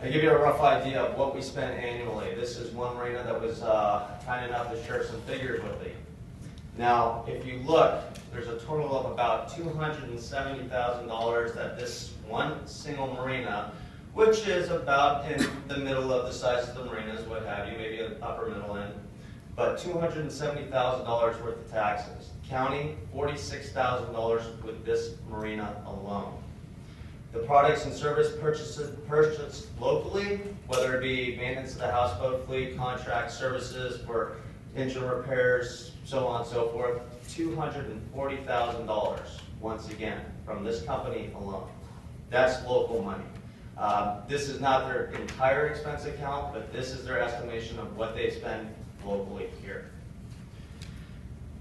I give you a rough idea of what we spend annually. This is one marina that was kind enough to share some figures with me. Now, if you look, there's a total of about $270,000 that this one single marina, which is about in the middle of the size of the marinas, what have you, maybe an upper middle end, but $270,000 worth of taxes. County, $46,000 with this marina alone. The products and service purchased locally, whether it be maintenance of the houseboat fleet, contract services for engine repairs, so on and so forth, $240,000 once again from this company alone. That's local money. This is not their entire expense account, but this is their estimation of what they spend locally here.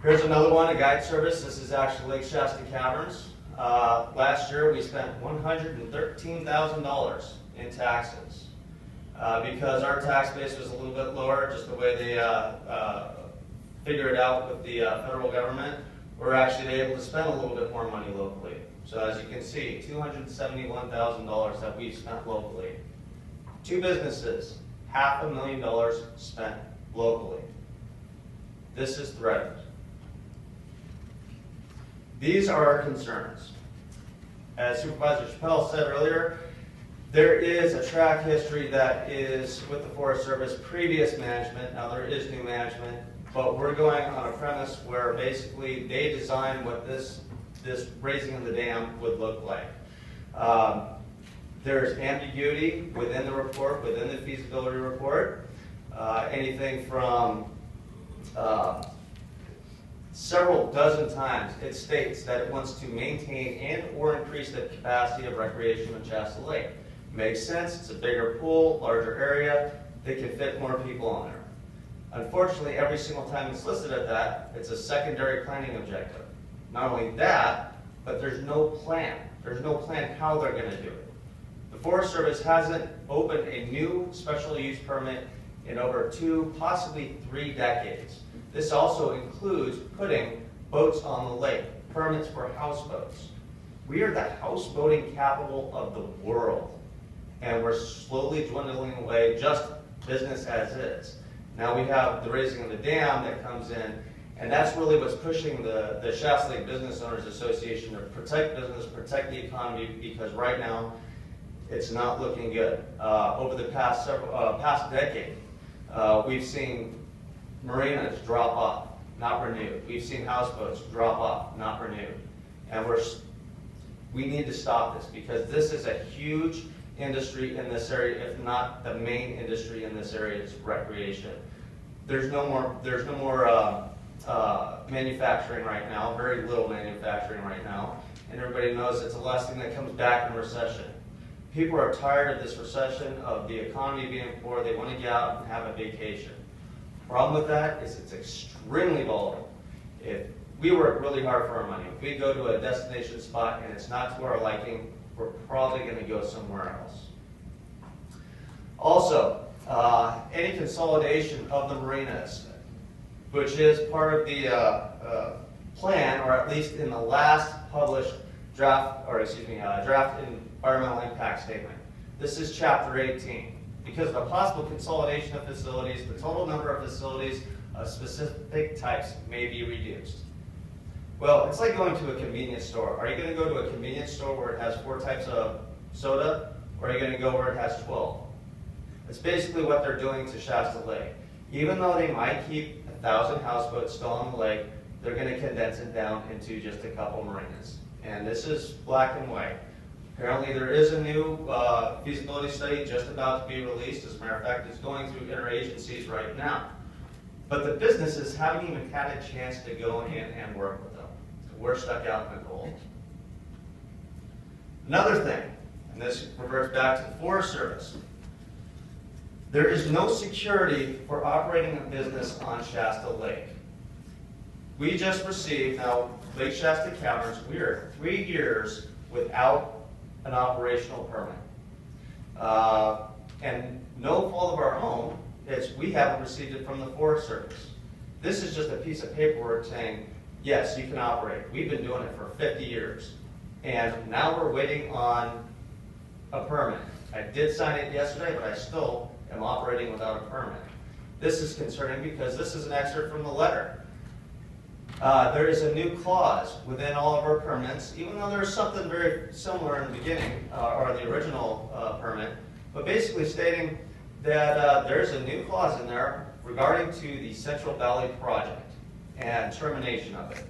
Here's another one, a guide service. This is actually Lake Shasta Caverns. Last year we spent $113,000 in taxes. Because our tax base was a little bit lower, just the way they figure it out with the federal government, we're actually able to spend a little bit more money locally. So as you can see, $271,000 that we've spent locally. Two businesses, $500,000 spent locally. This is threatened. These are our concerns. As Supervisor Chappelle said earlier, there is a track history that is with the Forest Service, previous management. Now there is new management, but we're going on a premise where basically they designed what this raising of the dam would look like. There's ambiguity within the report, within the feasibility report. Anything from several dozen times it states that it wants to maintain and or increase the capacity of recreation in Shasta Lake. Makes sense, it's a bigger pool, larger area, they can fit more people on there. Unfortunately, every single time it's listed at that, it's a secondary planning objective. Not only that, but there's no plan. There's no plan how they're going to do it. The Forest Service hasn't opened a new special use permit in over 2, possibly 3 decades. This also includes putting boats on the lake, permits for houseboats. We are the houseboating capital of the world, and we're slowly dwindling away, just business as is. Now we have the raising of the dam that comes in, and that's really what's pushing the Shasta Lake Business Owners Association to protect business, protect the economy, because right now it's not looking good. Over the past decade, we've seen marinas drop off, not renewed. We've seen houseboats drop off, not renewed. And we need to stop this, because this is a huge industry in this area, if not the main industry in this area is recreation. There's no more manufacturing right now, very little manufacturing right now, and everybody knows it's the last thing that comes back in a recession. People are tired of this recession, of the economy being poor. They want to get out and have a vacation. Problem with that is it's extremely volatile. If we work really hard for our money, if we go to a destination spot and it's not to our liking, we're probably going to go somewhere else. Also, any consolidation of the marinas, which is part of the plan, or at least in the last published draft environmental impact statement. This is chapter 18. Because of the possible consolidation of facilities, the total number of facilities of specific types may be reduced. Well, it's like going to a convenience store. Are you going to go to a convenience store where it has 4 types of soda, or are you going to go where it has 12? It's basically what they're doing to Shasta Lake. Even though they might keep 1,000 houseboats still on the lake, they're going to condense it down into just a couple marinas. And this is black and white. Apparently there is a new feasibility study just about to be released. As a matter of fact, it's going through interagencies right now. But the businesses haven't even had a chance to go in and work with them. We're stuck out in the cold. Another thing, and this reverts back to the Forest Service, there is no security for operating a business on Shasta Lake. We just received, now Lake Shasta Caverns, we are 3 years without an operational permit. And no fault of our own, it's we haven't received it from the Forest Service. This is just a piece of paperwork saying, yes, you can operate. We've been doing it for 50 years. And now we're waiting on a permit. I did sign it yesterday, but I still am operating without a permit. This is concerning because this is an excerpt from the letter. There is a new clause within all of our permits, even though there's something very similar in the beginning, or the original permit, but basically stating that there's a new clause in there regarding to the Central Valley project and termination of it.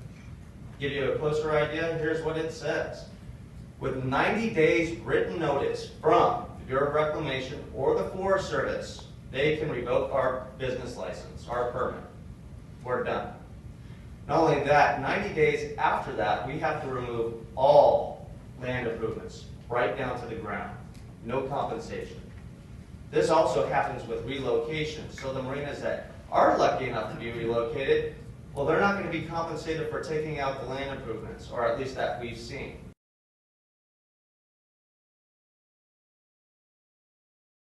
Give you a closer idea, here's what it says. With 90 days written notice from the Bureau of Reclamation or the Forest Service, they can revoke our business license, our permit. We're done. Not only that, 90 days after that, we have to remove all land improvements, right down to the ground. No compensation. This also happens with relocation. So the marinas that are lucky enough to be relocated, well, they're not going to be compensated for taking out the land improvements, or at least that we've seen.